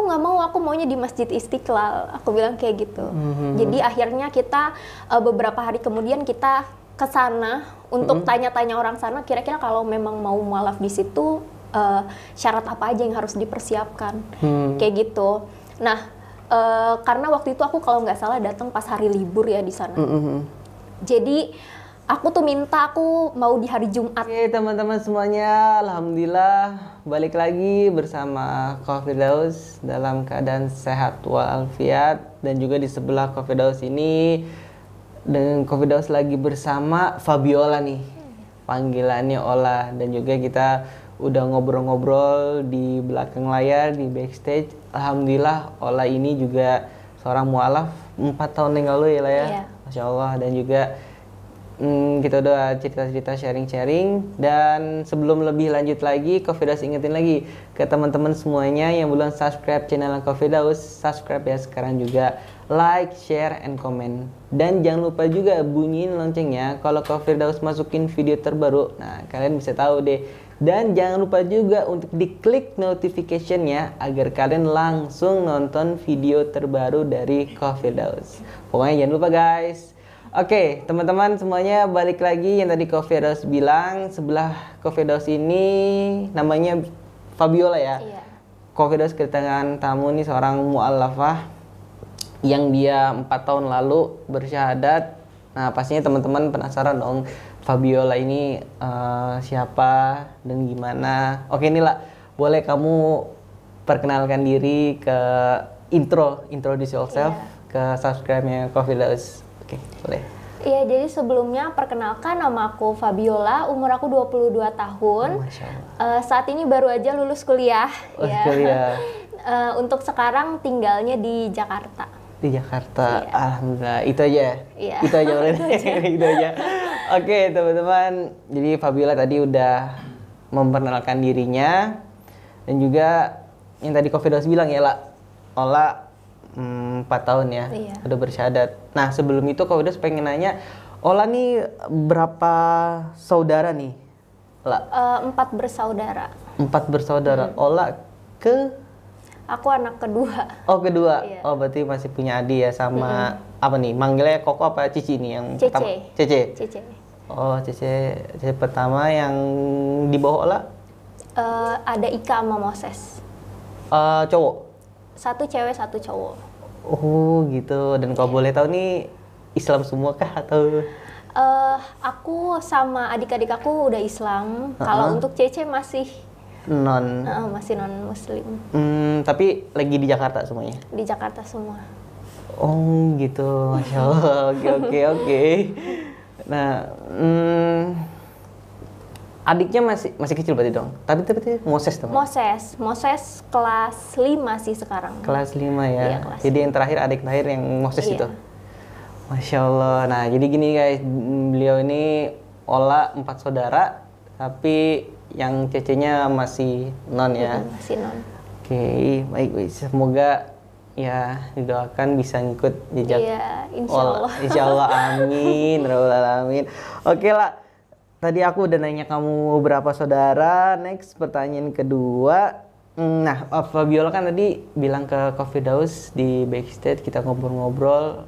nggak mau, aku maunya di Masjid Istiqlal. Aku bilang kayak gitu. Jadi akhirnya kita beberapa hari kemudian kita ke sana untuk tanya-tanya orang sana, kira-kira kalau memang mau mualaf di situ syarat apa aja yang harus dipersiapkan, kayak gitu. Nah, karena waktu itu aku kalau nggak salah datang pas hari libur ya di sana. Jadi aku tuh minta aku mau di hari Jumat. Oke teman-teman semuanya, alhamdulillah balik lagi bersama Ko Firdaus dalam keadaan sehat walafiat, dan juga di sebelah Ko Firdaus ini dengan Ko Firdaus lagi bersama Fabiola nih, panggilannya Ola, dan juga kita udah ngobrol-ngobrol di belakang layar di backstage. Alhamdulillah Ola ini juga seorang mualaf 4 tahun yang lalu ya lah ya. Iya. Masya Allah, dan juga kita udah cerita-cerita, sharing-sharing. Dan sebelum lebih lanjut lagi, Ko Firdaus ingetin lagi ke teman-teman semuanya yang belum subscribe channel Ko Firdaus, subscribe ya sekarang juga, like, share, and comment. Dan jangan lupa juga bunyiin loncengnya kalau Ko Firdaus masukin video terbaru, nah kalian bisa tahu deh. Dan jangan lupa juga untuk diklik notification-nya agar kalian langsung nonton video terbaru dari Ko Firdaus. Pokoknya jangan lupa guys. Oke, teman-teman semuanya, balik lagi yang tadi Ko Firdaus bilang, sebelah Ko Firdaus ini namanya Fabiola ya. Iya. Ko Firdaus kedatangan tamu nih, seorang mu'allafah yang dia 4 tahun lalu bersyahadat. Nah, pastinya teman-teman penasaran dong, Fabiola ini siapa dan gimana. Oke, inilah, boleh kamu perkenalkan diri ke introduce yourself ke subscribe-nya Ko Firdaus. Oke, boleh. Iya, jadi sebelumnya perkenalkan, nama aku Fabiola, umur aku 22 tahun. Masya Allah. Saat ini baru aja lulus kuliah. Kuliah. Untuk sekarang tinggalnya di Jakarta. Di Jakarta, Iya. Alhamdulillah. Itu aja. Iya. Itu aja boleh. Itu aja. Oke, teman-teman. Jadi Fabiola tadi udah memperkenalkan dirinya, dan juga yang tadi Ko Firdaus bilang ya, Ola 4 tahun ya, Iya. udah bersyahadat. Nah, sebelum itu Ko Firdaus pengen nanya, Ola nih berapa saudara nih? 4 bersaudara. 4 bersaudara. Ola ke? Aku anak kedua. Oh, kedua. Iya. Oh, berarti masih punya adik ya, sama apa nih? Manggilnya Koko apa Cici nih yang Cece. pertama? Cece. Cece. Oh, Cece pertama. Yang di bawah Ola? Ada Ika sama Moses. Cowok. 1 cewek, 1 cowok. Oh, gitu. Dan kalau boleh tahu nih, Islam semua kah atau? Aku sama adik-adik aku udah Islam. Kalau untuk Cece masih masih non Muslim. Tapi lagi di Jakarta semuanya? Di Jakarta semua. Oh, gitu. Masya Allah. Oke. Nah, adiknya masih kecil berarti dong. Tapi Moses dong. Moses kelas 5 sih sekarang. Kelas 5 ya. Iya, kelas Jadi yang terakhir, adik terakhir yang Moses Iya. itu. Masya Allah. Nah, jadi gini guys, beliau ini Ola 4 saudara, tapi yang Cecenya masih non ya. Masih non. Oke, baik. Semoga ya didoakan bisa ngikut jejak Iya, insya Allah. Insya Allah, amin. Rabbal alamin. Oke lah, tadi aku udah nanya kamu berapa saudara. Next, pertanyaan kedua. Nah, Fabiola kan tadi bilang ke Ko Firdaus di backstage, kita ngobrol-ngobrol,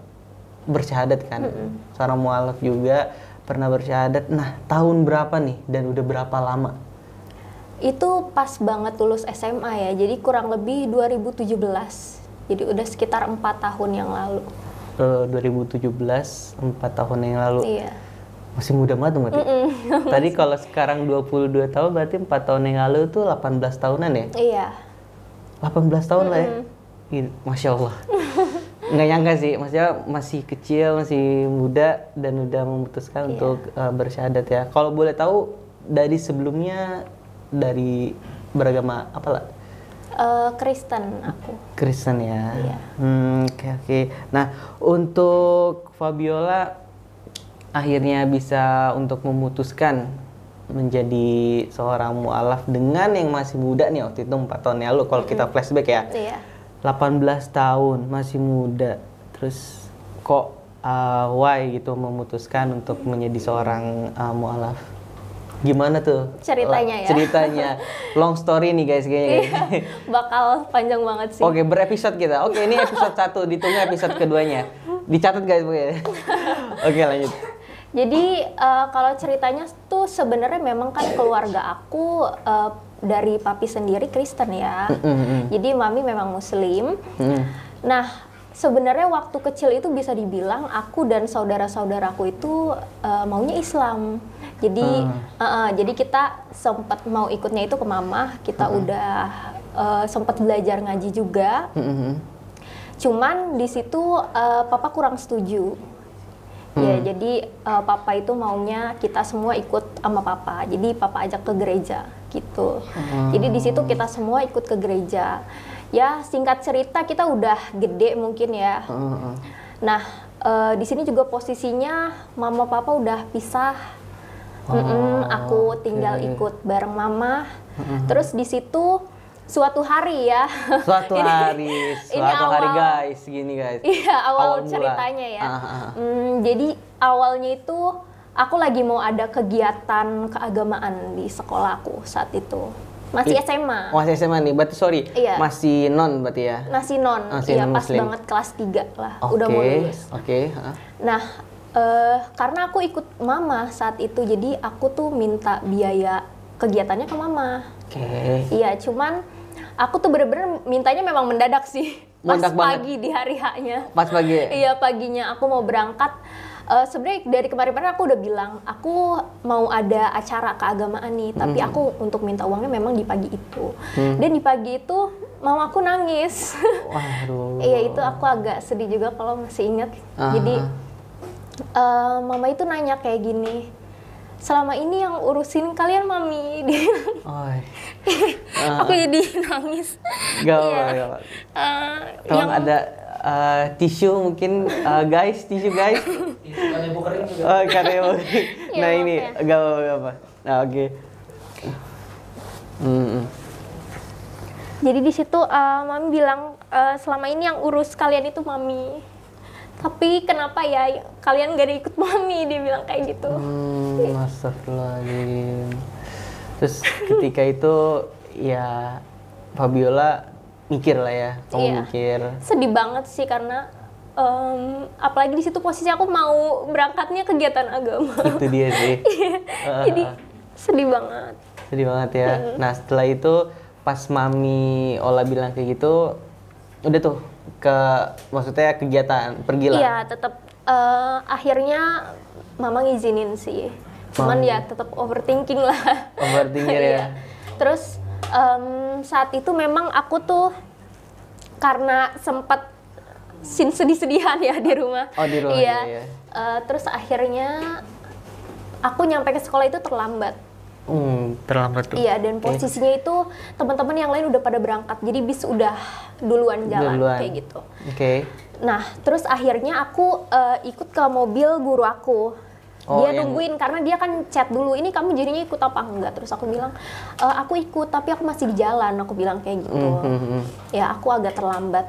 bersyahadat kan. Seorang mualaf juga, pernah bersyahadat. Nah, tahun berapa nih dan udah berapa lama? Itu pas banget lulus SMA ya, jadi kurang lebih 2017. Jadi udah sekitar 4 tahun yang lalu. 2017, 4 tahun yang lalu. Iya. Masih muda banget dong berarti. Tadi kalau sekarang 22 tahun, berarti 4 tahun yang lalu tuh 18 tahunan ya? Iya. 18 tahun lah ya? Masya Allah. Nggak nyangka sih, maksudnya masih kecil, masih muda, dan udah memutuskan untuk bersyahadat ya. Kalau boleh tahu, dari sebelumnya dari beragama apa lah? Kristen aku. Kristen ya. Iya. Oke. Nah, untuk Fabiola akhirnya bisa untuk memutuskan menjadi seorang mu'alaf dengan yang masih muda nih, waktu itu 4 tahun yang lalu kalau kita flashback ya. Iya. 18 tahun, masih muda. Terus kok why gitu memutuskan untuk menjadi seorang mu'alaf? Gimana tuh? Ceritanya ya. Ceritanya. Long story nih guys kayaknya. Bakal panjang banget sih. Oke, berepisode kita. Oke, ini episode 1, ditunggu episode keduanya. Dicatat guys pokoknya. Oke, lanjut. Jadi kalau ceritanya tuh sebenarnya memang kan keluarga aku dari papi sendiri Kristen ya. Jadi mami memang Muslim. Nah, sebenarnya waktu kecil itu bisa dibilang aku dan saudara-saudaraku itu maunya Islam. Jadi kita sempat mau ikutnya itu ke mama, kita udah sempat belajar ngaji juga. Cuman di situ papa kurang setuju. Ya, jadi papa itu maunya kita semua ikut sama papa. Jadi papa ajak ke gereja gitu. Jadi di situ kita semua ikut ke gereja. Ya, singkat cerita kita udah gede mungkin ya. Nah, di sini juga posisinya mama papa udah pisah. Aku tinggal ikut bareng mama. Terus di situ suatu hari ya. Suatu hari guys, gini guys. Iya, awal ceritanya ya. Jadi awalnya itu aku lagi mau ada kegiatan keagamaan di sekolahku saat itu. Masih SMA. Masih SMA nih, berarti sorry. Iya. Masih non berarti ya? Masih non, iya pas Muslim. banget kelas 3 lah, udah mau lulus. Nah, karena aku ikut mama saat itu, jadi aku tuh minta biaya kegiatannya ke mama. Iya, cuman aku tuh bener-bener mintanya memang mendadak sih. Pas pagi di hari H-nya. Pas pagi? Iya, paginya aku mau berangkat. Sebenarnya dari kemarin-kemarin aku udah bilang aku mau ada acara keagamaan nih, tapi aku untuk minta uangnya memang di pagi itu. Dan di pagi itu mama aku nangis. Waduh. Iya, itu aku agak sedih juga kalau masih ingat. Jadi mama itu nanya kayak gini, selama ini yang urusin kalian mami. Aku jadi nangis. Gak apa-apa. Tolong ada tisu mungkin guys, tisu guys. Kanebo kering juga. Oh, kanebo. Nah Ya, ini maaf ya. gak apa-apa. Nah, oke. Jadi di situ mami bilang selama ini yang urus kalian itu mami. Tapi kenapa ya kalian gak ada ikut mami, dia bilang kayak gitu. Astagfirullahaladzim. Terus ketika itu ya Fabiola mikir lah ya, kamu mikir. Sedih banget sih karena apalagi di situ posisi aku mau berangkatnya kegiatan agama. Itu dia sih. Jadi sedih banget. Sedih banget ya. Nah setelah itu pas mami Ola bilang kayak gitu, udah tuh maksudnya kegiatan pergi lah. Iya, tetap akhirnya mama ngizinin sih. Cuman ya tetap overthinking lah. Overthinking ya. Terus saat itu memang aku tuh karena sempat sedih-sedihan ya di rumah. Oh, di rumah. Iya. Terus akhirnya aku nyampe ke sekolah itu terlambat. Terlambat tuh. Iya, dan posisinya itu teman-teman yang lain udah pada berangkat, jadi bis udah duluan jalan kayak gitu. Nah, terus akhirnya aku ikut ke mobil guru aku. Dia nungguin karena dia kan chat dulu, ini kamu jadinya ikut apa enggak? Terus aku bilang, aku ikut tapi aku masih di jalan, aku bilang kayak gitu. Ya, aku agak terlambat.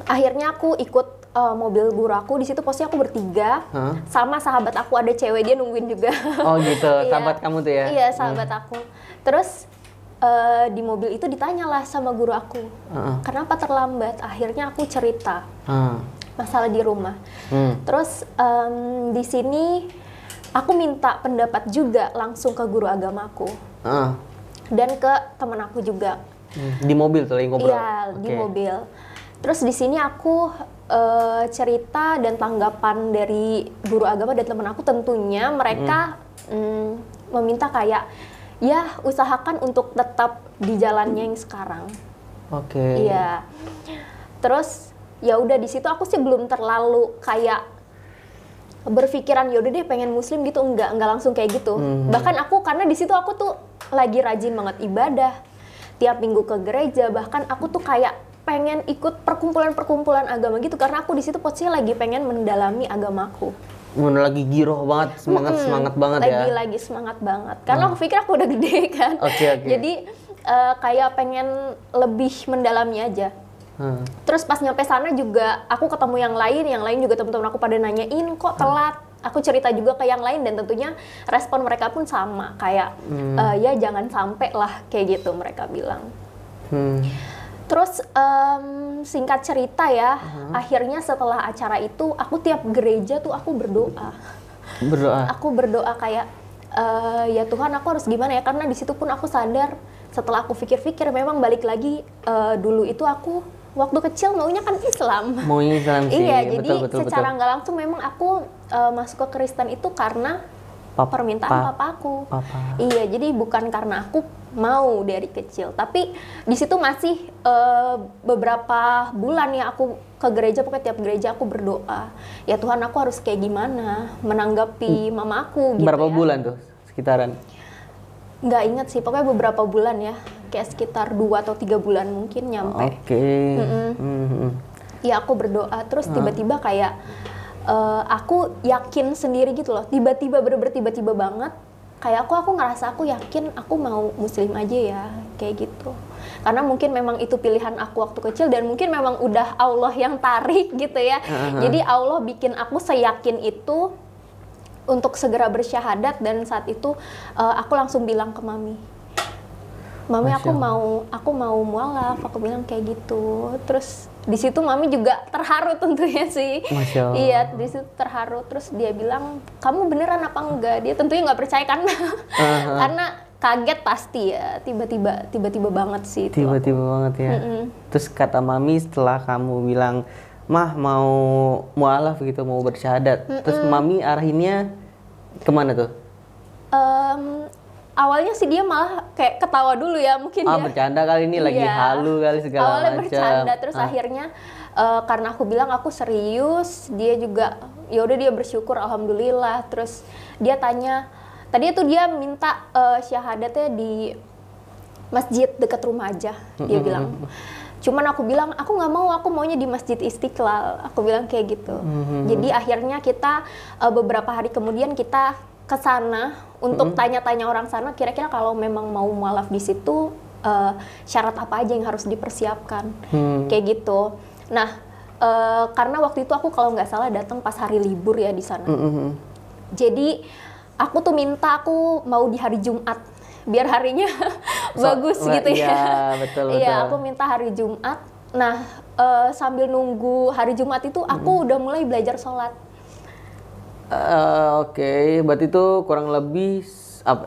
Akhirnya aku ikut mobil guru aku, di situ posisi aku bertiga, sama sahabat aku ada cewek, dia nungguin juga. Oh gitu, sahabat kamu tuh ya? Iya, sahabat aku. Terus di mobil itu ditanyalah sama guru aku, kenapa terlambat? Akhirnya aku cerita masalah di rumah. Terus di sini aku minta pendapat juga langsung ke guru agamaku dan ke teman aku juga. Di mobil tuh lagi ngobrol? Iya, di mobil. Terus di sini aku cerita dan tanggapan dari guru agama dan teman aku, tentunya mereka meminta kayak ya usahakan untuk tetap di jalannya yang sekarang. Iya. Terus ya udah di situ aku sih belum terlalu kayak berpikiran ya udah deh pengen muslim gitu, enggak langsung kayak gitu. Bahkan aku karena di situ aku tuh lagi rajin banget ibadah, tiap minggu ke gereja, bahkan aku tuh kayak pengen ikut perkumpulan-perkumpulan agama gitu karena aku di situ posisinya lagi pengen mendalami agamaku. Lagi giroh banget, semangat banget ya. Lagi semangat banget. Karena aku pikir aku udah gede kan. Jadi kayak pengen lebih mendalami aja. Terus pas nyampe sana juga aku ketemu yang lain juga teman-teman aku pada nanyain kok telat. aku cerita juga ke yang lain, dan tentunya respon mereka pun sama kayak ya jangan sampai lah kayak gitu mereka bilang. Terus singkat cerita ya, akhirnya setelah acara itu aku tiap gereja tuh aku berdoa. Aku berdoa kayak ya Tuhan, aku harus gimana ya, karena di situ pun aku sadar setelah aku pikir-pikir memang balik lagi dulu itu aku waktu kecil maunya kan Islam. Maunya Islam sih. Iya, jadi secara nggak langsung memang aku masuk ke Kristen itu karena permintaan papaku. Iya, jadi bukan karena aku mau dari kecil, tapi di situ masih beberapa bulan ya aku ke gereja, pokoknya tiap gereja aku berdoa, ya Tuhan aku harus kayak gimana menanggapi mamaku gitu. Berapa ya. bulan tuh sekitaran? Nggak inget sih, pokoknya beberapa bulan ya, kayak sekitar 2 atau 3 bulan mungkin nyampe. Ya aku berdoa, terus tiba-tiba kayak aku yakin sendiri gitu loh, tiba-tiba bener-bener tiba-tiba banget, kayak aku ngerasa aku yakin aku mau muslim aja ya, kayak gitu. Karena mungkin memang itu pilihan aku waktu kecil, dan mungkin memang udah Allah yang tarik gitu ya. Jadi Allah bikin aku seyakin itu untuk segera bersyahadat, dan saat itu aku langsung bilang ke Mami, aku mau mualaf, aku bilang kayak gitu. Terus di situ Mami juga terharu tentunya sih. Iya, di situ terharu. Terus dia bilang, kamu beneran apa enggak? Dia tentunya nggak percaya karena kaget pasti ya, tiba-tiba banget sih. Tiba-tiba banget ya. Terus kata Mami setelah kamu bilang, Mah mau mualaf gitu, mau bersyahadat. Terus Mami arahinnya kemana tuh? Awalnya sih dia malah kayak ketawa dulu ya, mungkin dia bercanda kali ini, lagi halu kali segala macam. Awalnya bercanda, terus akhirnya karena aku bilang aku serius, dia juga ya udah, dia bersyukur alhamdulillah. Terus dia tanya, tadi itu dia minta syahadatnya di masjid dekat rumah aja, dia bilang. Cuman aku bilang, aku nggak mau, aku maunya di Masjid Istiqlal. Aku bilang kayak gitu. Jadi akhirnya kita beberapa hari kemudian kita ke sana untuk tanya-tanya orang sana, kira-kira kalau memang mau mualaf di situ syarat apa aja yang harus dipersiapkan, kayak gitu. Nah, karena waktu itu aku kalau nggak salah datang pas hari libur ya di sana. Jadi aku tuh minta aku mau di hari Jumat, biar harinya bagus gitu ya. Iya, betul. Iya, aku minta hari Jumat. Nah, sambil nunggu hari Jumat itu aku udah mulai belajar sholat. Oke, berarti itu kurang lebih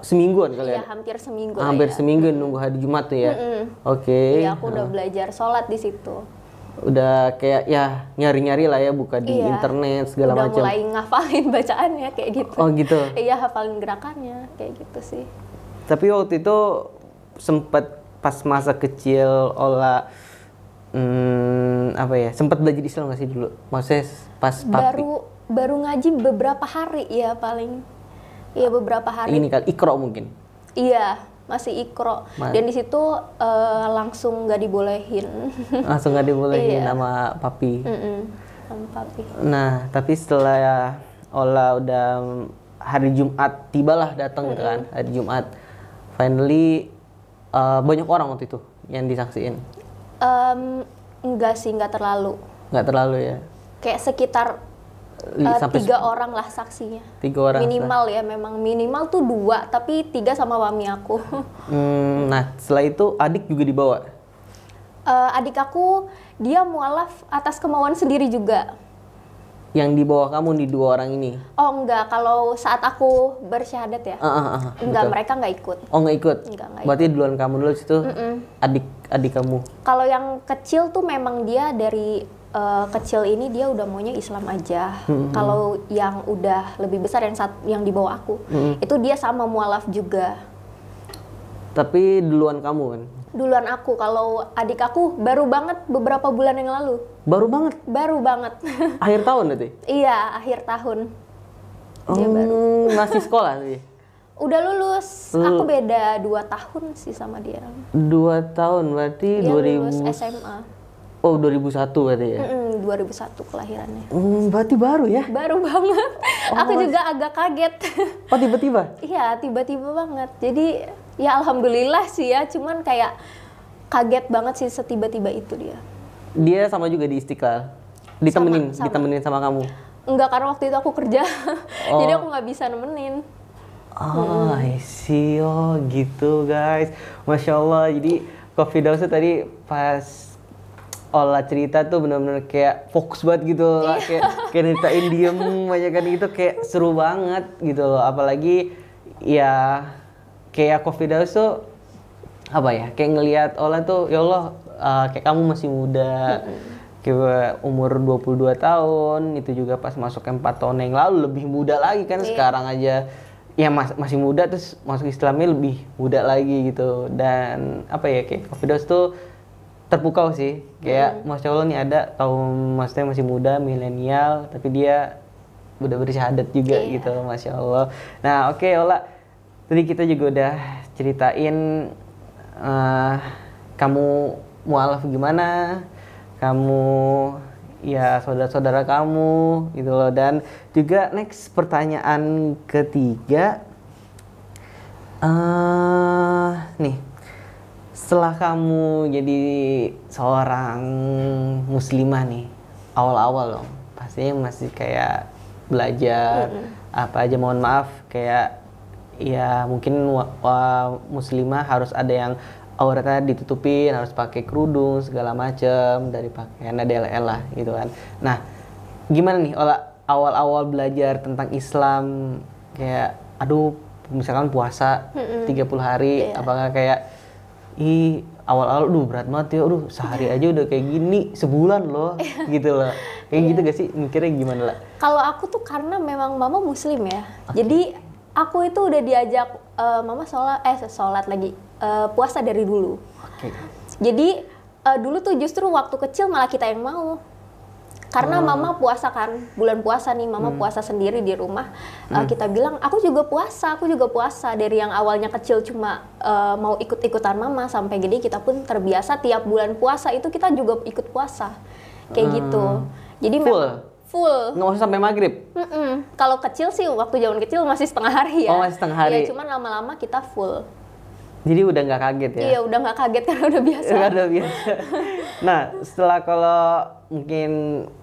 semingguan kali ya? Iya, hampir seminggu. Hampir seminggu nunggu hari Jumat tuh ya? Oke. Iya, aku udah belajar sholat di situ. Udah kayak ya nyari-nyari lah ya, buka di internet segala macam. Udah mulai ngafalin bacaannya kayak gitu. Oh gitu? Iya, hafalin gerakannya kayak gitu sih. Tapi waktu itu sempat pas masa kecil Ola sempat belajar Islam nggak sih dulu? Maksudnya pas papi? Baru ngaji beberapa hari ya paling. Iya, beberapa hari. Ini kali Iqra mungkin? Iya, masih Iqra. Dan di situ langsung nggak dibolehin. Langsung nggak dibolehin sama papi? Sama papi. Nah, tapi setelah Ola udah hari Jumat, tibalah datang gitu kan, hari Jumat. Finally, banyak orang waktu itu yang disaksiin? Enggak sih, nggak terlalu. Nggak terlalu ya? Kayak sekitar 3 orang lah saksinya. 3 orang minimal ya, memang minimal tuh 2, tapi 3 sama mami aku. Nah, setelah itu adik juga dibawa? Adik aku dia mualaf atas kemauan sendiri juga. Yang dibawa kamu di 2 orang ini? Oh enggak, kalau saat aku bersyahadat ya. Enggak, betul. mereka nggak ikut. Oh nggak ikut? Enggak Berarti ikut. duluan kamu dulu situ adik kamu? Kalau yang kecil tuh memang dia dari kecil ini dia udah maunya Islam aja. Kalau yang udah lebih besar, yang di bawah aku, itu dia sama mualaf juga. Tapi duluan kamu kan? Duluan aku. Kalau adik aku baru banget beberapa bulan yang lalu. Baru banget? Baru banget. Akhir tahun berarti? Iya, akhir tahun. Dia baru. Masih sekolah sih? Udah lulus. Aku beda 2 tahun sih sama dia. 2 tahun berarti dia 2000... lulus SMA. Oh, 2001 berarti ya? 2001 kelahirannya. Berarti baru ya? Baru banget. Aku juga agak kaget. Oh, tiba-tiba? Iya, tiba-tiba banget. Jadi, ya alhamdulillah sih ya. Cuman kayak kaget banget sih setiba-tiba itu dia. Dia sama juga di Istiqlal? Ditemenin sama kamu? Enggak, karena waktu itu aku kerja. Oh. Jadi aku nggak bisa nemenin. Oh, I see. Oh, gitu guys. Masya Allah. Jadi Coffee House tadi pas Ola cerita tuh bener-bener kayak fokus banget gitu loh. Kayak ceritain diem aja kan gitu, kayak seru banget gitu loh. Apalagi ya kayak Coffee House tuh apa ya, kayak ngelihat Ola tuh, ya Allah, kayak kamu masih muda. Kayak umur 22 tahun, itu juga pas masuk 4 tahun yang lalu lebih muda lagi kan. Sekarang aja ya masih muda, terus masuk Islamnya lebih muda lagi gitu. Dan apa ya, kayak Coffee House tuh terpukau sih, kayak Masya Allah nih ada kaum maksudnya masih muda, milenial, tapi dia udah bersyahadat juga gitu, Masya Allah. Nah oke, Ola, tadi kita juga udah ceritain kamu mualaf gimana, kamu ya saudara-saudara kamu gitu loh. Dan juga next pertanyaan ketiga, nih, setelah kamu jadi seorang muslimah nih, awal-awal dong, pastinya masih kayak belajar apa aja, mohon maaf, kayak ya mungkin muslimah harus ada yang auratnya ditutupin, harus pakai kerudung segala macem, dari pakaiannya DLL lah gitu kan. Nah, gimana nih awal-awal belajar tentang Islam, kayak aduh misalkan puasa 30 hari, apakah kayak awal-awal berat banget ya, sehari aja udah kayak gini, sebulan loh gitu loh. Kayak gitu gak sih, mikirnya gimana lah? Kalau aku tuh karena memang mama muslim ya, jadi aku itu udah diajak mama sholat lagi, puasa dari dulu. Jadi dulu tuh justru waktu kecil malah kita yang mau. Karena mama puasa kan, bulan puasa nih, mama puasa sendiri di rumah. Kita bilang, aku juga puasa. Dari yang awalnya kecil cuma mau ikut-ikutan mama, sampai gede kita pun terbiasa tiap bulan puasa itu kita juga ikut puasa. Kayak gitu. Jadi full. Nggak usah sampai maghrib? Kalau kecil sih, waktu zaman kecil masih setengah hari ya. Oh, masih setengah hari. Ya, cuman lama-lama kita full. Jadi udah nggak kaget ya? Iya, udah nggak kaget karena udah biasa. Udah biasa. Nah, setelah kalau mungkin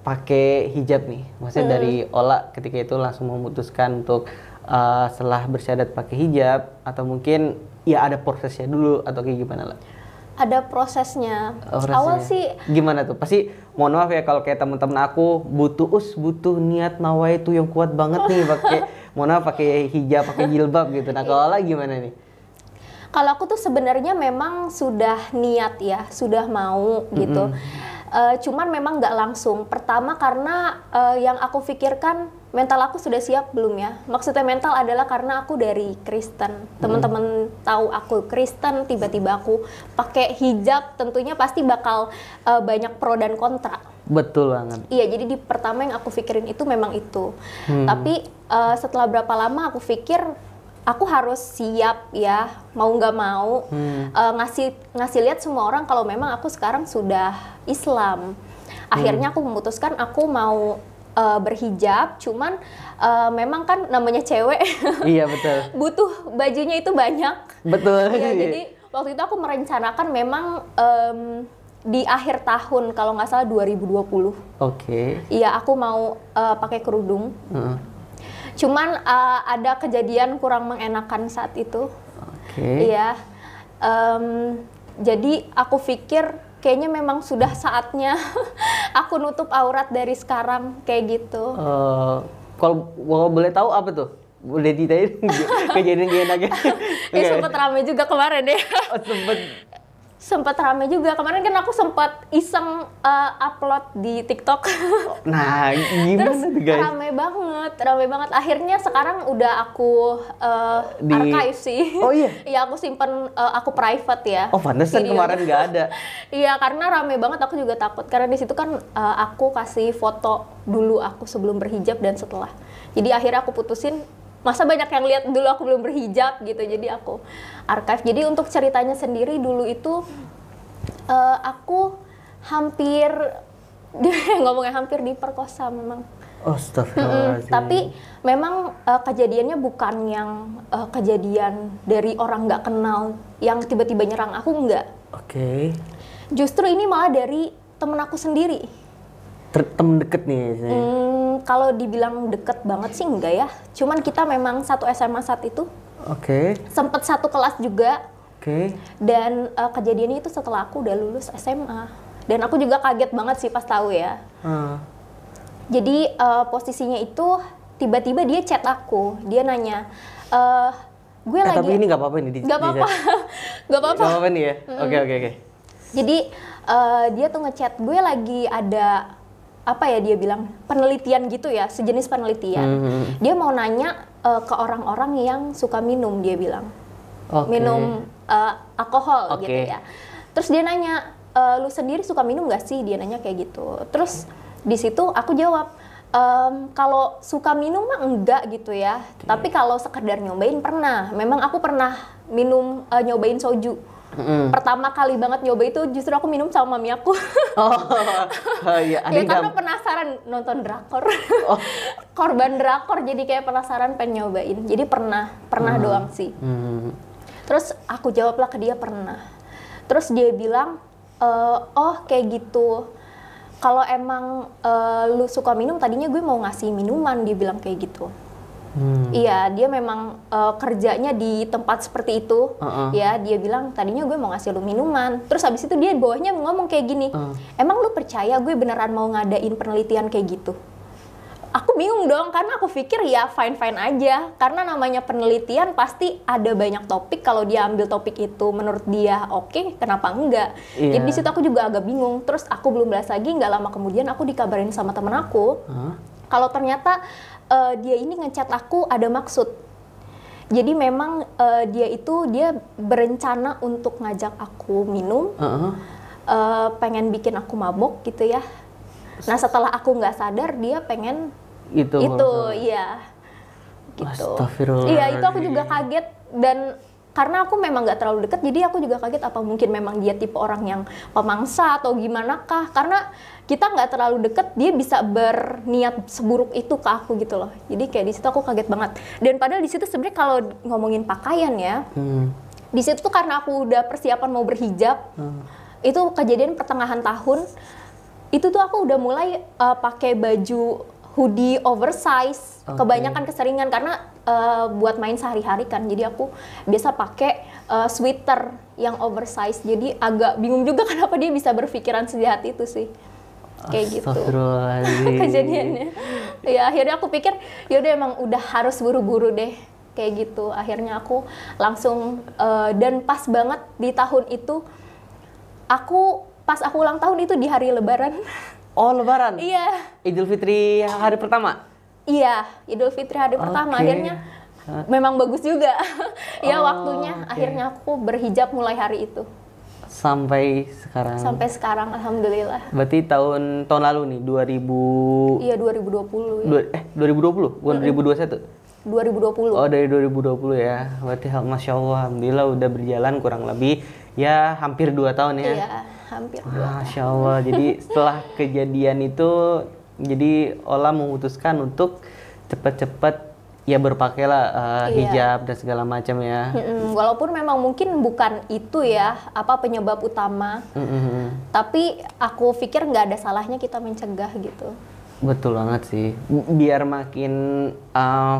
pakai hijab nih, maksudnya dari Ola ketika itu langsung memutuskan untuk setelah bersyahadat pakai hijab, atau mungkin ya ada prosesnya dulu atau kayak gimana lah? Ada prosesnya. Awal sih gimana tuh? Pasti mohon maaf ya kalau kayak teman-teman aku butuh niat nawaitu yang kuat banget nih pakai pakai hijab, pakai jilbab gitu. Nah, kalau Ola gimana nih? Kalau aku tuh sebenarnya memang sudah niat ya, sudah mau gitu. Cuman memang nggak langsung. Pertama karena yang aku pikirkan, mental aku sudah siap belum ya? Maksudnya mental adalah karena aku dari Kristen. Teman-teman tahu aku Kristen, tiba-tiba aku pakai hijab, tentunya pasti bakal banyak pro dan kontra. Betul banget. Iya, jadi pertama yang aku pikirin itu memang itu. Tapi setelah berapa lama aku pikir, aku harus siap ya, mau nggak mau ngasih lihat semua orang kalau memang aku sekarang sudah Islam. Akhirnya aku memutuskan aku mau berhijab, cuman memang kan namanya cewek. Iya betul. Butuh bajunya itu banyak. Betul. Ya, jadi waktu itu aku merencanakan memang di akhir tahun, kalau nggak salah 2020. Iya, aku mau pakai kerudung. Cuman ada kejadian kurang mengenakan saat itu. Iya. Jadi aku pikir kayaknya memang sudah saatnya aku nutup aurat dari sekarang, kayak gitu. Kalau boleh tahu apa tuh? Boleh ditanya kejadian gak enaknya? Sempet rame juga kemarin deh. Sempet rame juga kemarin kan, aku sempat iseng upload di TikTok. Nah, gimana tuh guys? Rame banget. Akhirnya sekarang udah aku archive sih. Oh iya? Iya, aku simpen, aku private ya. Oh, pantesan kemarin nggak ada. Iya, karena rame banget, aku juga takut. Karena di situ kan aku kasih foto dulu aku sebelum berhijab dan setelah. Jadi akhirnya aku putusin, masa banyak yang lihat dulu aku belum berhijab gitu, jadi aku archive. Jadi untuk ceritanya sendiri dulu itu aku hampir ngomongnya hampir diperkosa memang. Astagfirullahaladzim. Tapi memang kejadiannya bukan yang kejadian dari orang nggak kenal yang tiba-tiba nyerang aku, enggak. Justru ini malah dari temen aku sendiri. temen deket nih? Kalau dibilang deket banget sih enggak ya. Cuman kita memang satu SMA saat itu. Oke. Sempet satu kelas juga. Oke. Dan kejadiannya itu setelah aku udah lulus SMA. Dan aku juga kaget banget sih pas tahu ya. Jadi posisinya itu tiba-tiba dia chat aku. Dia nanya, gue lagi... Tapi ini nggak apa-apa nih? Nggak apa-apa. Nggak apa-apa. Nggak apa-apa nih ya? Oke. Jadi dia tuh ngechat, gue lagi ada apa ya dia bilang penelitian gitu ya, sejenis penelitian. Dia mau nanya ke orang-orang yang suka minum, dia bilang minum alkohol gitu ya. Terus dia nanya, lu sendiri suka minum gak sih? Dia nanya kayak gitu. Terus di situ aku jawab, kalau suka minum mah enggak gitu ya. Tapi kalau sekedar nyobain pernah. Memang aku pernah minum nyobain soju. Pertama kali banget nyoba itu justru aku minum sama mami aku. Iya, ya karena penasaran nonton drakor. Korban drakor, jadi kayak penasaran pengen nyobain. Jadi pernah doang sih. Terus aku jawablah ke dia pernah. Terus dia bilang, oh kayak gitu. Kalau emang lu suka minum, tadinya gue mau ngasih minuman, dia bilang kayak gitu. Iya, dia memang kerjanya di tempat seperti itu. Ya, dia bilang tadinya gue mau ngasih lu minuman. Terus habis itu dia bawahnya ngomong kayak gini, emang lu percaya gue beneran mau ngadain penelitian kayak gitu? Aku bingung dong, karena aku pikir ya fine-fine aja. Karena namanya penelitian pasti ada banyak topik. Kalau dia ambil topik itu menurut dia oke, kenapa enggak? Jadi di situ aku juga agak bingung. Terus aku belum balas lagi, nggak lama kemudian aku dikabarin sama temen aku. Kalau ternyata dia ini ngechat aku ada maksud. Jadi memang dia berencana untuk ngajak aku minum, pengen bikin aku mabok gitu ya. Nah setelah aku nggak sadar dia pengen itu iya gitu. Iya itu aku juga kaget, dan karena aku memang nggak terlalu dekat, jadi aku juga kaget apa mungkin memang dia tipe orang yang pemangsa atau gimana kah? Karena kita nggak terlalu deket, dia bisa berniat seburuk itu ke aku gitu loh. Jadi kayak di situ aku kaget banget. Dan padahal di situ sebenarnya kalau ngomongin pakaian ya, di situ tuh karena aku udah persiapan mau berhijab, itu kejadian pertengahan tahun. Itu tuh aku udah mulai pakai baju hoodie oversize, kebanyakan keseringan karena buat main sehari-hari kan. Jadi aku biasa pakai sweater yang oversize. Jadi agak bingung juga kenapa dia bisa berpikiran sejahat itu sih. Kayak gitu kejadiannya. Ya akhirnya aku pikir yaudah emang udah harus buru-buru deh kayak gitu. Akhirnya aku langsung dan pas banget di tahun itu pas aku ulang tahun itu di hari Lebaran. Oh Lebaran? Iya. Idul Fitri hari pertama? Iya, Idul Fitri hari pertama. Akhirnya memang bagus juga. Ya waktunya akhirnya aku berhijab mulai hari itu. Sampai sekarang? Sampai sekarang, alhamdulillah. Berarti tahun lalu nih, 2000... Iya, 2020 ya. 2020? Bukan 2021? 2020. Oh, dari 2020 ya. Berarti Masya Allah, alhamdulillah udah berjalan kurang lebih ya hampir 2 tahun ya. Iya, hampir 2 tahun. Masya Allah, jadi setelah kejadian itu, jadi Ola memutuskan untuk cepat-cepat ya berpakailah hijab dan segala macam ya. Walaupun memang mungkin bukan itu ya apa penyebab utama, tapi aku pikir nggak ada salahnya kita mencegah gitu. Betul banget sih, biar makin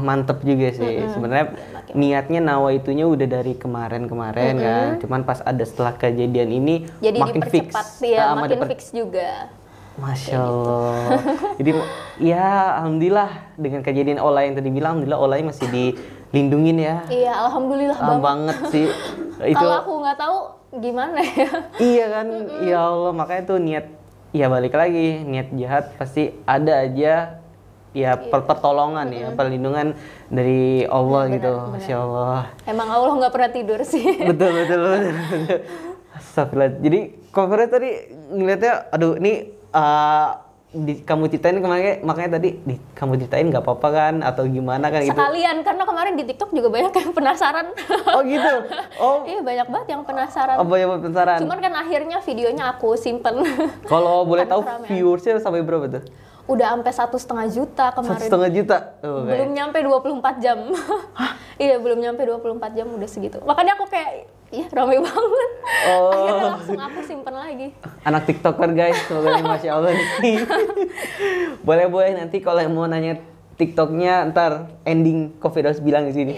mantep juga sih. Sebenarnya niatnya nawaitunya udah dari kemarin kan, cuman pas ada setelah kejadian ini jadi makin fix. Ya, makin fix juga. Masya Allah. Jadi ya alhamdulillah dengan kejadian Ola yang tadi bilang, alhamdulillah Olanya masih dilindungin ya. Iya, alhamdulillah banget sih. Kalau aku nggak tahu gimana ya. Iya kan, ya Allah, makanya tuh niat, ya balik lagi, niat jahat pasti ada aja ya pertolongan ya, perlindungan dari Allah gitu. Benar. Masya Allah. Emang Allah nggak pernah tidur sih. Betul. Astagfirullah. Jadi covernya tadi ngeliatnya, aduh ini kamu ceritain kemarin, makanya tadi kamu ceritain nggak apa-apa kan atau gimana kan? Sekalian, karena kemarin di TikTok juga banyak yang penasaran. Oh gitu? Oh iya, banyak banget yang penasaran. Oh, banyak banget penasaran. Cuman kan akhirnya videonya aku simpen. Kalau boleh tahu viewersnya sampai berapa tuh? Udah sampai 1,5 juta kemarin. 1,5 juta? Belum nyampe 24 jam. Iya, belum nyampe 24 jam udah segitu. Makanya aku kayak Iya, ramai banget. Oh. Akhirnya langsung aku simpen lagi. Anak TikToker guys, semoga nih, Masya Allah nih. Boleh nanti kalau yang mau nanya TikToknya ntar ending Coffee House bilang di sini.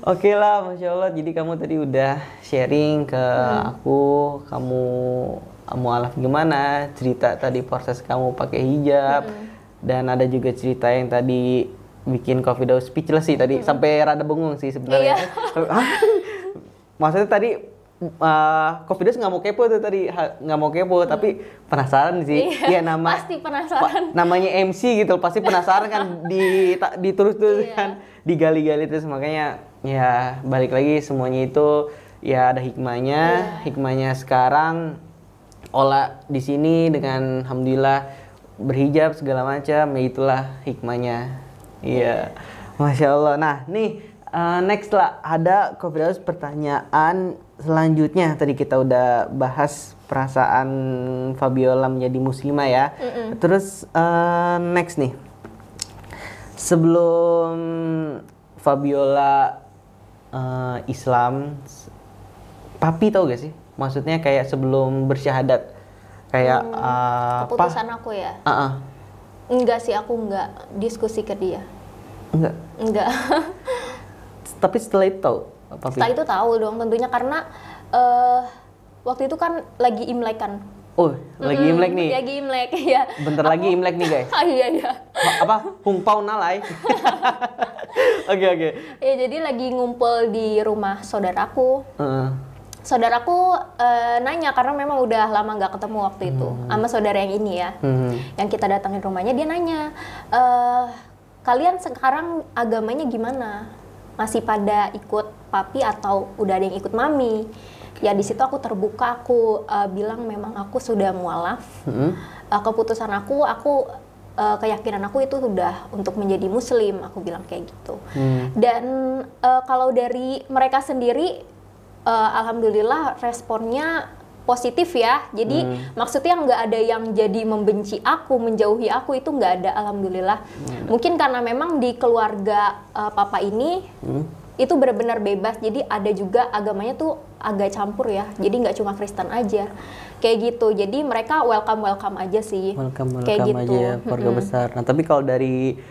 Oke lah, Masya Allah. Jadi kamu tadi udah sharing ke aku, kamu mualaf gimana, cerita tadi proses kamu pakai hijab, dan ada juga cerita yang tadi bikin Coffee House speechless sih tadi, sampai rada bengong sih sebenarnya. Maksudnya tadi Coffee House nggak mau kepo tuh tadi, nggak mau kepo, tapi penasaran sih. Iya, pasti penasaran. Namanya MC gitu, pasti penasaran kan, diterus kan, digali-gali terus. Makanya ya balik lagi semuanya itu ya ada hikmahnya. Hikmahnya sekarang Ola di sini dengan alhamdulillah berhijab segala macam, ya itulah hikmahnya. Iya, Masya Allah. Nah nih. Next lah, ada Coffee House pertanyaan selanjutnya. Tadi kita udah bahas perasaan Fabiola menjadi muslimah ya. Terus next nih, sebelum Fabiola Islam, Papi tahu gak sih? Maksudnya kayak sebelum bersyahadat, kayak keputusan aku ya? Enggak sih, aku enggak diskusi ke dia. Enggak. Tapi setelah itu tahu? Setelah itu tahu dong tentunya, karena waktu itu kan lagi Imlek kan. Oh, lagi Imlek nih? Lagi Imlek, ya. Bentar lagi Imlek nih guys. Iya. Apa? Hungpau nalai? Oke. Ya, jadi lagi ngumpul di rumah saudaraku. Saudaraku nanya, karena memang udah lama nggak ketemu waktu itu. Sama saudara yang ini ya. Yang kita datangin rumahnya, dia nanya, kalian sekarang agamanya gimana? Masih pada ikut papi atau udah ada yang ikut mami? Ya di situ aku terbuka, aku bilang memang aku sudah mualaf. Keputusan aku keyakinan aku itu udah untuk menjadi muslim, aku bilang kayak gitu. Dan kalau dari mereka sendiri, alhamdulillah responnya positif ya. Jadi maksudnya nggak ada yang jadi membenci aku, menjauhi aku, itu nggak ada, alhamdulillah. Mungkin karena memang di keluarga papa ini itu benar-benar bebas, jadi ada juga agamanya tuh agak campur ya. Jadi nggak cuma Kristen aja, kayak gitu. Jadi mereka welcome aja sih. Welcome kayak gitu aja, keluarga besar. Nah tapi kalau dari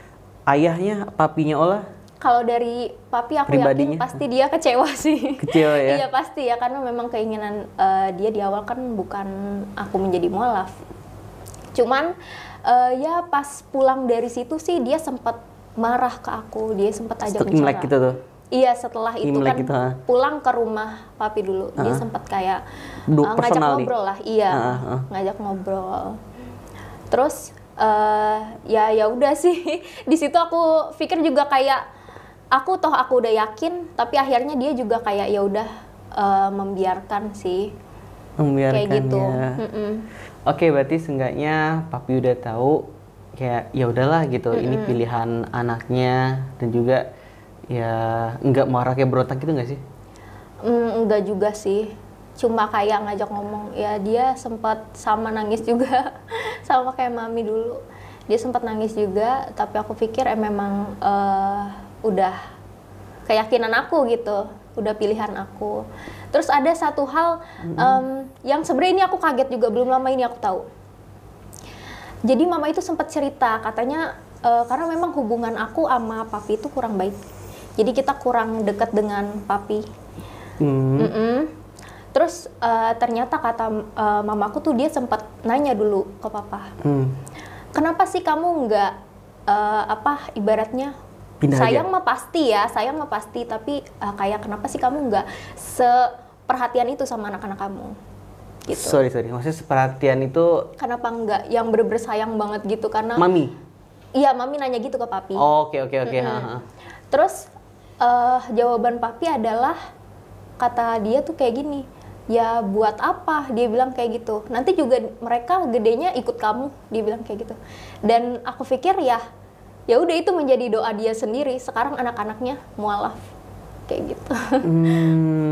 ayahnya, papinya Ola? Kalau dari papi aku yakin pasti dia kecewa sih. Kecewa ya? Iya pasti ya, karena memang keinginan dia di awal kan bukan aku menjadi mualaf. Cuman ya pas pulang dari situ sih dia sempat marah ke aku, dia sempat ajak bicara. Imlek gitu tuh? Iya, setelah itu Imlek kan gitu, pulang ke rumah papi dulu, dia sempat kayak ngajak ngobrol lah, ngajak ngobrol. Terus ya udah sih, di situ aku pikir juga kayak aku udah yakin, tapi akhirnya dia juga kayak ya udah membiarkan sih. Kayak gitu. Ya. Oke, berarti seenggaknya papi udah tahu kayak ya udahlah gitu, ini pilihan anaknya, dan juga ya nggak marah kayak berontak gitu nggak sih? Enggak juga sih, cuma kayak ngajak ngomong. Ya dia sempat sama nangis juga sama kayak mami dulu, dia sempat nangis juga, tapi aku pikir memang udah keyakinan aku gitu, udah pilihan aku. Terus ada satu hal yang sebenarnya ini aku kaget juga, belum lama ini aku tahu. Jadi mama itu sempat cerita, katanya karena memang hubungan aku sama papi itu kurang baik, jadi kita kurang dekat dengan papi. Terus ternyata kata mamaku tuh, dia sempat nanya dulu ke papa, kenapa sih kamu nggak ibaratnya pindah sayang aja? sayang mah pasti, tapi kayak kenapa sih kamu nggak seperhatian itu sama anak-anak kamu? Gitu. Sorry, maksudnya seperhatian itu kenapa nggak yang bener-bener sayang banget gitu? Karena mami? Iya, mami nanya gitu ke papi. Oke. Terus jawaban papi adalah, kata dia tuh kayak gini, ya buat apa, dia bilang kayak gitu, nanti juga mereka gedenya ikut kamu, dia bilang kayak gitu. Dan aku pikir ya udah, itu menjadi doa dia sendiri, sekarang anak-anaknya mualaf kayak gitu.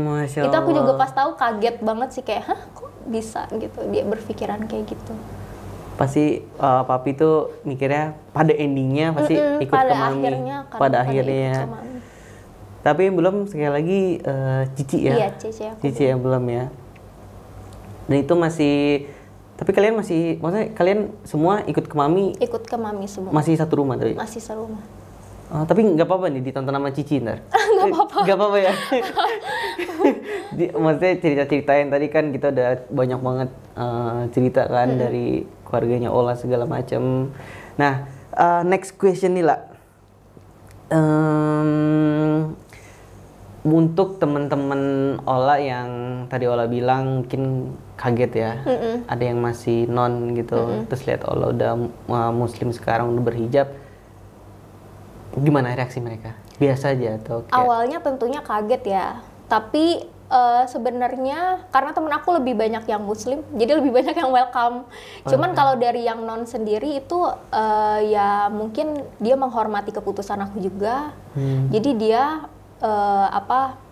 Masya Allah. Itu aku juga pas tahu kaget banget sih, kayak hah kok bisa gitu dia berpikiran kayak gitu. Pasti papi tuh mikirnya pada endingnya pasti ikut ke mami. Pada akhirnya. Tapi yang belum sekali lagi Cici ya. Iya, Cici aku. Cici yang belum ya. Dan itu masih, tapi kalian masih, maksudnya kalian semua ikut ke Mami? Ikut ke Mami semua. Masih satu rumah tapi? Masih serumah. Oh, tapi nggak apa-apa nih ditonton sama Cici ntar? Nggak apa-apa. Nggak apa-apa ya? Maksudnya cerita-cerita yang tadi kan kita udah banyak banget cerita kan dari keluarganya Ola segala macam. Nah, next question nih lah. Untuk teman-teman Ola yang tadi Ola bilang mungkin kaget ya, ada yang masih non gitu, terus lihat Ola udah muslim sekarang udah berhijab, gimana reaksi mereka? Biasa aja atau kayak... Awalnya tentunya kaget ya, tapi sebenarnya karena temen aku lebih banyak yang muslim, jadi lebih banyak yang welcome. Cuman kalau dari yang non sendiri itu ya mungkin dia menghormati keputusan aku juga, jadi dia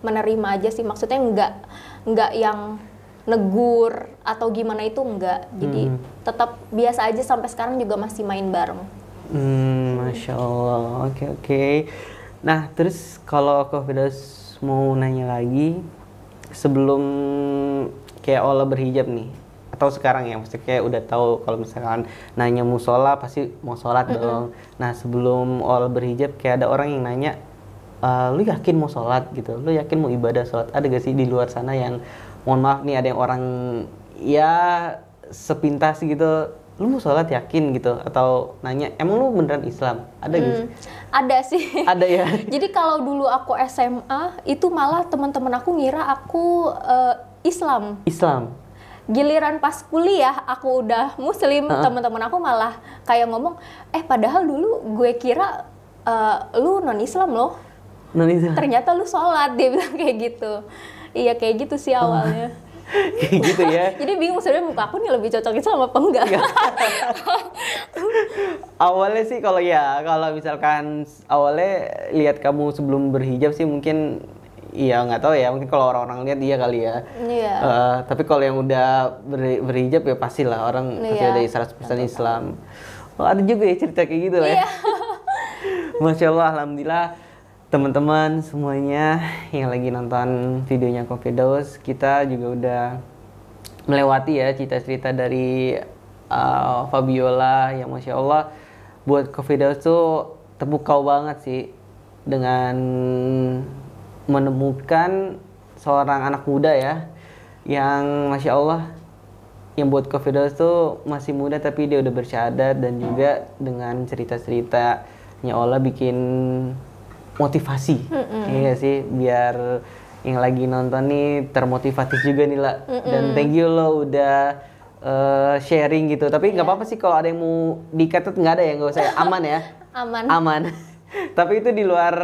menerima aja sih, maksudnya nggak yang negur atau gimana itu enggak, jadi tetap biasa aja sampai sekarang juga masih main bareng. Masya Allah, oke. Nah terus kalau Kak Firdaus mau nanya lagi, sebelum kayak Ola berhijab nih, atau sekarang ya, maksudnya kayak udah tahu kalau misalkan nanya musola pasti mau sholat dong. Nah sebelum Ola berhijab kayak ada orang yang nanya, lu yakin mau sholat gitu, lu yakin mau ibadah sholat, ada gak sih di luar sana yang mohon maaf nih ada yang orang ya sepintas gitu, lu mau sholat yakin gitu, atau nanya emang lu beneran Islam, ada gak sih? Ada sih. Ada ya. Jadi kalau dulu aku SMA itu malah teman-teman aku ngira aku Islam. Giliran pas kuliah aku udah muslim, teman-teman aku malah kayak ngomong, padahal dulu gue kira lu non Islam loh. Ternyata lu sholat, dia bilang kayak gitu. Iya kayak gitu sih awalnya. Kayak gitu ya. Jadi bingung sebenarnya muka aku nih lebih cocok Islam apa enggak? Awalnya sih kalau misalkan awalnya lihat kamu sebelum berhijab sih mungkin iya nggak tahu ya, mungkin kalau orang-orang lihat dia kali ya. Iya. Tapi kalau yang udah berhijab ya pastilah orang pasti ada 100% Islam. Oh, ada juga ya cerita kayak gitu lah ya. Masya Allah, alhamdulillah. Teman-teman semuanya yang lagi nonton videonya Kak Firdaus, kita juga udah melewati ya cerita-cerita dari Fabiola yang Masya Allah buat Kak Firdaus tuh terpukau banget sih dengan menemukan seorang anak muda ya yang Masya Allah yang buat Kak Firdaus tuh masih muda tapi dia udah bersyahadat, dan juga dengan cerita-ceritanya Allah bikin motivasi. Iya sih, biar yang lagi nonton nih termotivatif juga nih lah. Dan thank you lo udah sharing gitu. Tapi nggak apa-apa sih kalau ada yang mau dikatet, nggak ada ya, nggak usah ya. Aman ya. Aman. Tapi itu di luar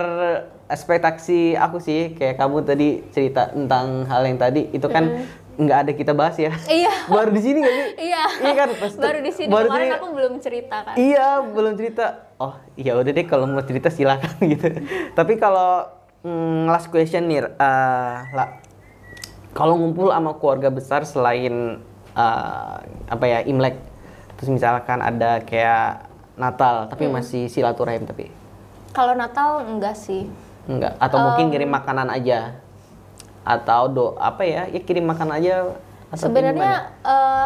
ekspektasi aku sih, kayak kamu tadi cerita tentang hal yang tadi itu kan nggak ada kita bahas ya. Iya. Baru di sini nggak sih? Iya. Iya kan. Baru di sini. Kemarin aku belum cerita kan. Iya, belum cerita. Oh, ya udah deh kalau mau cerita silakan gitu. Tapi kalau last question nih, kalau ngumpul sama keluarga besar selain Imlek, terus misalkan ada kayak Natal, tapi masih silaturahim tapi. Kalau Natal enggak sih. Enggak. Atau mungkin kirim makanan aja. Atau kirim makanan aja. Sebenarnya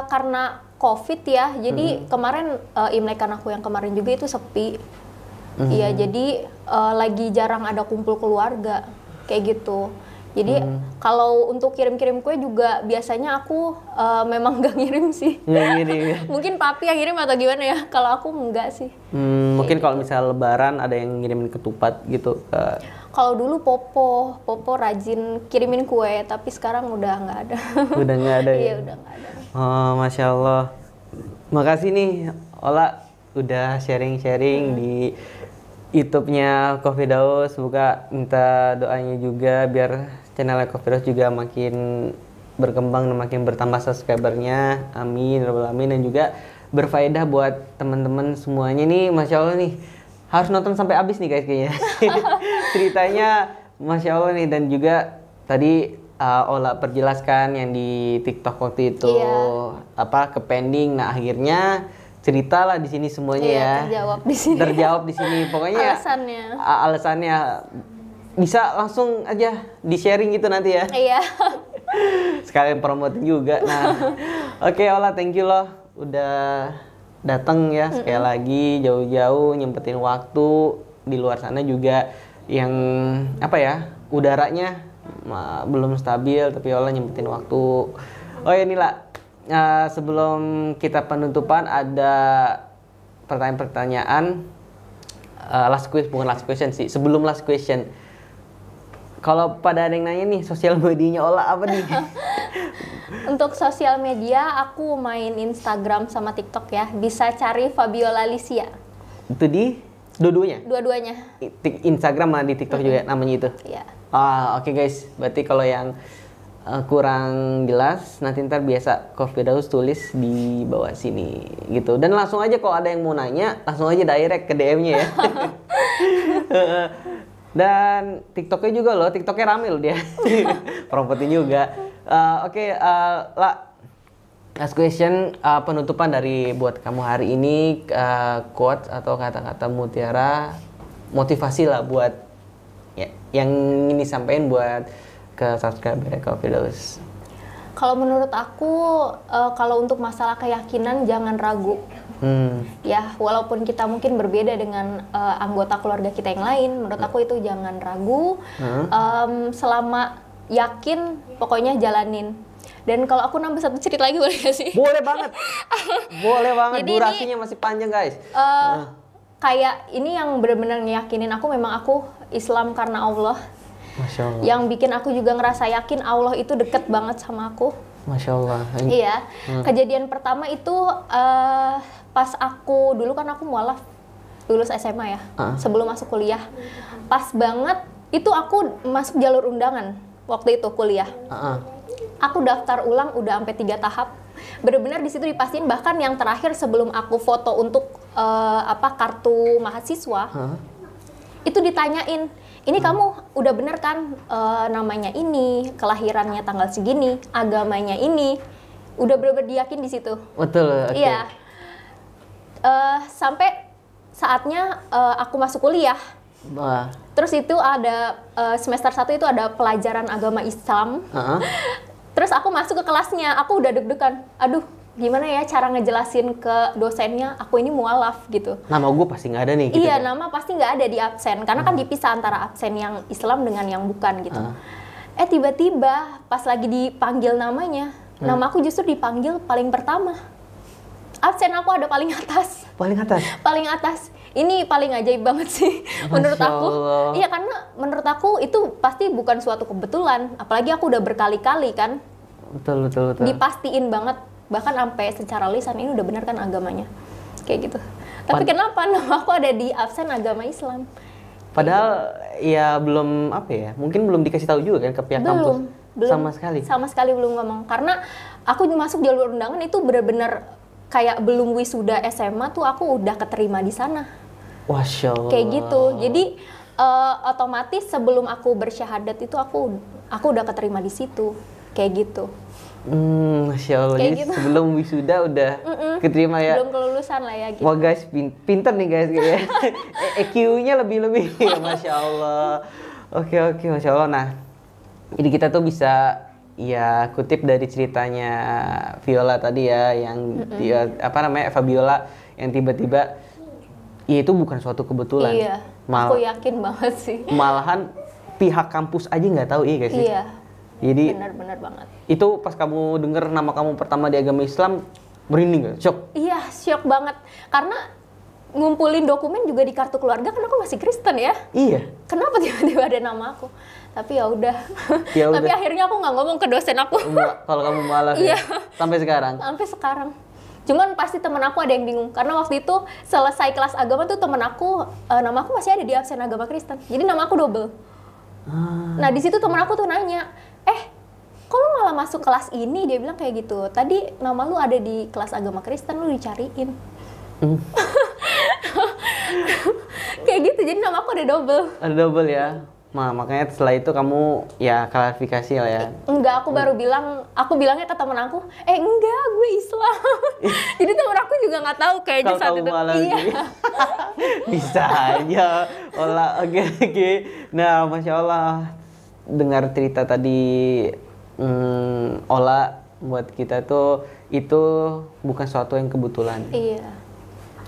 karena COVID ya, jadi kemarin Imlekan aku yang kemarin juga itu sepi. Iya, jadi lagi jarang ada kumpul keluarga kayak gitu. Jadi kalau untuk kirim-kirim kue juga biasanya aku memang nggak ngirim sih. Mungkin papi yang ngirim atau gimana ya? Kalau aku enggak sih. Mungkin kalau misalnya Lebaran ada yang ngirimin ketupat gitu ke. Kalau dulu Popo rajin kirimin kue, tapi sekarang udah nggak ada. Udah nggak ada ya? Iya, udah nggak ada. Oh, Masya Allah. Makasih nih, Ola udah sharing-sharing di YouTube-nya Kak Firdaus. Semoga minta doanya juga biar channel Kak Firdaus juga makin berkembang dan makin bertambah subscribernya. Amin, Rabbal Alamin. Dan juga berfaedah buat teman-teman semuanya nih. Masya Allah nih. Harus nonton sampai habis nih guys kayaknya. Ceritanya Masya Allah nih, dan juga tadi Ola perjelaskan yang di TikTok waktu itu ke pending. Nah, akhirnya ceritalah di sini semuanya ya. Terjawab di sini. Terjawab di sini. Pokoknya alasannya bisa langsung aja di-sharing gitu nanti ya. Iya. Sekalian promotin juga. Nah, oke Ola, thank you loh udah datang ya sekali lagi jauh-jauh nyempetin waktu di luar sana juga yang apa ya udaranya belum stabil tapi Ola nyempetin waktu. Oh ya Nila, sebelum kita penutupan ada pertanyaan-pertanyaan bukan last question sih, sebelum last question. Kalau pada ada yang nanya nih, sosial medianya Ola apa nih? Untuk sosial media, aku main Instagram sama TikTok ya. Bisa cari Fabiola Alicia. Itu di dua-duanya? Dua-duanya. Instagram sama di TikTok juga namanya itu? Iya. Oke guys, berarti kalau yang kurang jelas, nanti ntar biasa Coffeedaus tulis di bawah sini gitu. Dan langsung aja kalau ada yang mau nanya, langsung aja direct ke DM-nya ya. Dan TikToknya juga loh, TikToknya rame loh dia. Promotin juga. Oke, last question, penutupan dari buat kamu hari ini, quotes atau kata-kata mutiara, motivasi lah buat ya, yang ini sampein buat ke subscriber Coffeedaus. Kalau menurut aku, kalau untuk masalah keyakinan jangan ragu. Ya, walaupun kita mungkin berbeda dengan anggota keluarga kita yang lain, menurut aku itu jangan ragu. Selama yakin, pokoknya jalanin. Dan kalau aku nambah satu cerita lagi boleh gak sih? Boleh banget, boleh banget. Jadi durasinya masih panjang guys. Kayak ini yang benar-benar ngeyakinin aku, memang aku Islam karena Allah. Masya Allah. Yang bikin aku juga ngerasa yakin Allah itu deket banget sama aku. Masya Allah. Iya. Kejadian pertama itu pas aku dulu kan aku mualaf lulus SMA ya, sebelum masuk kuliah. Pas banget itu aku masuk jalur undangan waktu itu kuliah. Aku daftar ulang udah sampai 3 tahap. Benar-benar di situ dipastiin, bahkan yang terakhir sebelum aku foto untuk kartu mahasiswa, itu ditanyain, ini kamu udah bener kan namanya ini, kelahirannya tanggal segini, agamanya ini, udah bener-bener diyakin di situ. Betul. Okay. Iya. Sampai saatnya aku masuk kuliah. Terus itu ada semester 1 itu ada pelajaran agama Islam. Terus aku masuk ke kelasnya, aku udah deg-degan. Aduh, gimana ya cara ngejelasin ke dosennya, aku ini mualaf gitu. Nama gue pasti nggak ada nih. Gitu iya, ya? nama pasti nggak ada di absen. Karena kan dipisah antara absen yang Islam dengan yang bukan gitu. Tiba-tiba pas lagi dipanggil namanya, nama aku justru dipanggil paling pertama. Absen aku ada paling atas. Paling atas? Paling atas. Ini paling ajaib banget sih menurut aku. Iya, karena menurut aku itu pasti bukan suatu kebetulan. Apalagi aku udah berkali-kali kan. Betul. Dipastiin banget. Bahkan sampai secara lisan ini udah bener kan agamanya. Kayak gitu. Tapi kenapa nama aku ada di absen agama Islam? Padahal ya belum mungkin belum dikasih tahu juga kan ke pihak kampus. Belum. Sama sekali belum ngomong. Karena aku masuk jalur undangan itu bener-bener kayak belum wisuda SMA tuh aku udah keterima di sana. Masya Allah. Kayak gitu. Jadi otomatis sebelum aku bersyahadat itu aku udah keterima di situ. Kayak gitu. Masya Allah. Kayak jadi gitu. sebelum wisuda udah keterima ya. Belum kelulusan lah ya gitu. Wah guys, pinter nih guys ya. EQ-nya lebih ya, Masya Allah. Oke, Masya Allah. Nah, jadi kita tuh bisa ya kutip dari ceritanya Viola tadi ya, yang dia Fabiola yang tiba-tiba ya itu bukan suatu kebetulan. Iya, aku yakin banget sih. Malahan pihak kampus aja nggak tahu, iya guys. Iya. Jadi benar banget. Itu pas kamu denger nama kamu pertama di agama Islam, merinding gak? Shock? Iya, shock banget. Karena ngumpulin dokumen juga di kartu keluarga kan aku masih Kristen ya. Iya. Kenapa tiba-tiba ada nama aku? Tapi ya udah. Tapi akhirnya aku nggak ngomong ke dosen aku. Kalau kamu malah ya. Sampai sekarang. Sampai sekarang. Cuman pasti temen aku ada yang bingung karena waktu itu selesai kelas agama tuh temen aku nama aku masih ada di absen agama Kristen. Jadi nama aku double. Nah di situ temen aku tuh nanya, kok lu malah masuk kelas ini? Dia bilang kayak gitu. Tadi nama lu ada di kelas agama Kristen, lu dicariin. Kayak gitu. Jadi nama aku ada double. Ada double ya. Makanya setelah itu kamu ya klarifikasi lah ya. Enggak, aku baru bilangnya ke temen aku, enggak, gue Islam. Jadi temen aku juga nggak tahu kayaknya saat itu. Iya. Bisa aja. Oke. Nah, Masya Allah, dengar cerita tadi Ola buat kita tuh itu bukan suatu yang kebetulan. Iya.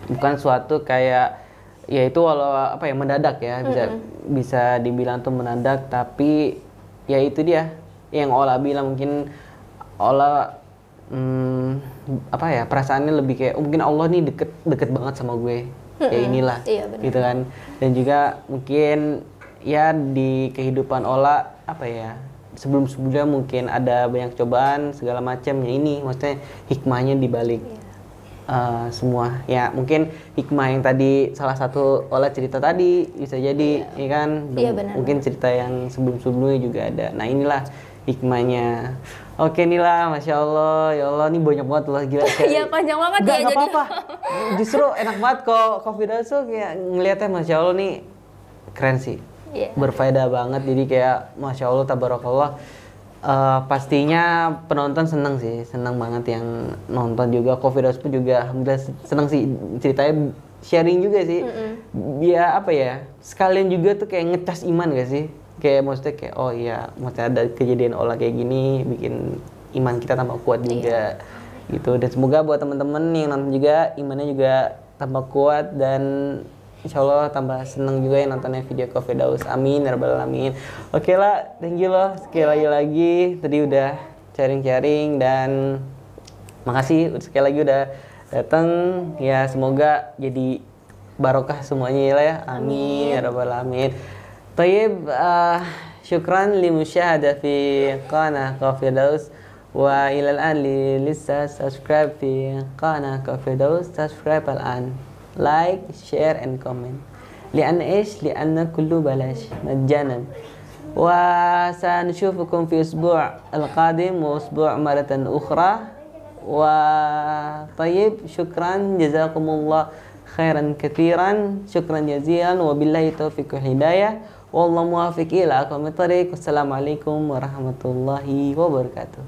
Bukan suatu kayak ya itu walau apa ya mendadak ya, bisa dibilang tuh mendadak, tapi ya itu dia yang Ola bilang, mungkin Ola apa ya, perasaannya lebih kayak mungkin Allah nih deket banget sama gue, kayak inilah, iya, gitu kan. Dan juga mungkin ya di kehidupan Ola apa ya, sebelumnya mungkin ada banyak cobaan segala macam, ya ini maksudnya hikmahnya dibalik semua ya. Mungkin hikmah yang tadi salah satu Ola cerita tadi bisa jadi ya kan, mungkin cerita yang sebelumnya juga ada. Nah inilah hikmahnya. Oke Nila, Masya Allah, ya Allah, ini banyak banget loh, gila. Iya panjang banget ya. Gak apa-apa, justru enak banget kok Firdaus tuh kayak ngeliatnya Masya Allah nih keren sih, berfaedah banget. Jadi kayak Masya Allah, tabarakallah. Pastinya penonton seneng banget yang nonton juga. Firdaus pun juga alhamdulillah seneng sih ceritanya, sharing juga sih. Ya apa ya, sekalian juga tuh kayak ngecas iman gak sih? Kayak maksudnya kayak oh iya, maksudnya ada kejadian Ola kayak gini bikin iman kita tambah kuat juga gitu. Dan semoga buat teman-teman yang nonton juga imannya juga tambah kuat, dan Insya Allah tambah seneng juga yang nontonnya video Firdaus. Amin ya rabbal alamin. Oke lah, thank you loh sekali lagi tadi udah sharing-sharing, dan makasih sekali lagi udah datang ya. Semoga jadi barokah semuanya ya. Amin ya rabbal alamin. Tayyib, syukran li musyahada fi qanah Firdaus, wa ilal an li lisa subscribe fi qanah Firdaus. Subscribe al-an, like, share, and comment. لأن إيش؟ لأن كله بلاش مجانا. وسنشوفكم في الأسبوع القادم وأسبوع مرة أخرى. وطيب، شكرا جزاكم الله خيرا كثيرا، شكرا جزيلا، وبالله التوفيق والهداية، والله موافق إلى أقوم الطريق. والسلام عليكم ورحمة الله وبركاته.